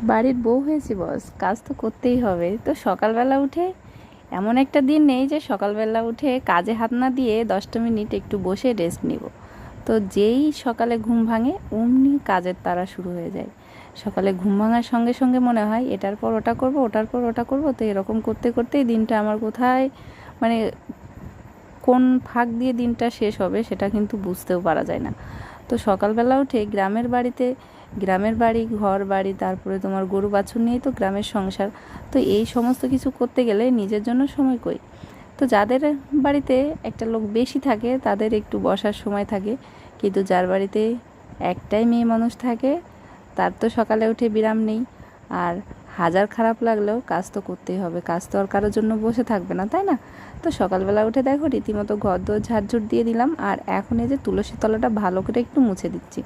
বাড়ির বউ হয়েছি বস, কাজ তো করতেই হবে। তো সকালবেলা উঠে এমন একটা দিন নেই যে সকালবেলা উঠে কাজে হাত না দিয়ে 10টা মিনিট একটু বসে রেস্ট নিব। তো যেই সকালে ঘুম ভাঙে অমনি কাজের তাড়া শুরু হয়ে যায়। সকালে ঘুম ভাঙার সঙ্গে সঙ্গে মনে হয় এটার পর ওটা করব, ওটার পর ওটা করব। তো এরকম করতে করতেই দিনটা আমার কোথায় মানে কোন ফাঁক দিয়ে দিনটা শেষ হবে সেটা কিন্তু বুঝতেও পারা যায় না। তো সকালবেলা উঠে গ্রামের বাড়ি, ঘর বাড়ি, তারপরে তোমার গরু বাছুর নিয়েই তো গ্রামের সংসার। তো এই সমস্ত কিছু করতে গেলে নিজের জন্য সময় কই। তো যাদের বাড়িতে একটা লোক বেশি থাকে তাদের একটু বসার সময় থাকে, কিন্তু যার বাড়িতে একটাই মেয়ে মানুষ থাকে তার তো সকালে উঠে বিরাম নেই। আর হাজার খারাপ লাগলেও কাজ তো করতেই হবে, কাজ তো আর কারোর জন্য বসে থাকবে না, তাই না? তো সকালবেলা উঠে দেখো রীতিমতো ঘর দোর ঝাড়ঝুট দিয়ে দিলাম, আর এখন এই যে তুলসী তলাটা ভালো করে একটু মুছে দিচ্ছি।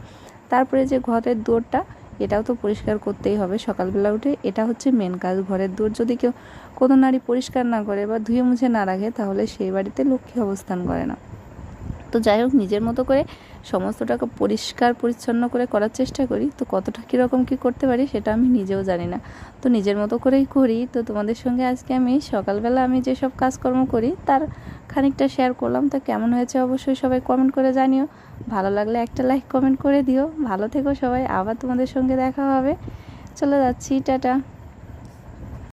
তারপরে যে ঘরের দুয়ারটা, এটাও তো পরিষ্কার করতেই হবে সকালবেলা উঠে। এটা হচ্ছে মেন কাজ। ঘরের দুয়ার যদি কোনো নারী পরিষ্কার না করে বা ধুয়ে মুছে না রাখে তাহলে সেই বাড়িতে লক্ষ্মী অবস্থান করে না। তো যাই হোক, নিজের মতো করে সমস্তটাকে পরিষ্কার পরিচ্ছন্ন করে করার চেষ্টা করি। তো কতটা কীরকম কী করতে পারি সেটা আমি নিজেও জানি না, তো নিজের মতো করেই করি। তো তোমাদের সঙ্গে আজকে আমি সকালবেলা আমি যেসব কাজকর্ম করি তার খানিকটা শেয়ার করলাম। তো কেমন হয়েছে অবশ্যই সবাই কমেন্ট করে জানিও। ভালো লাগলে একটা লাইক কমেন্ট করে দিও। ভালো থেকো সবাই, আবার তোমাদের সঙ্গে দেখা হবে। চলে যাচ্ছি, টাটা।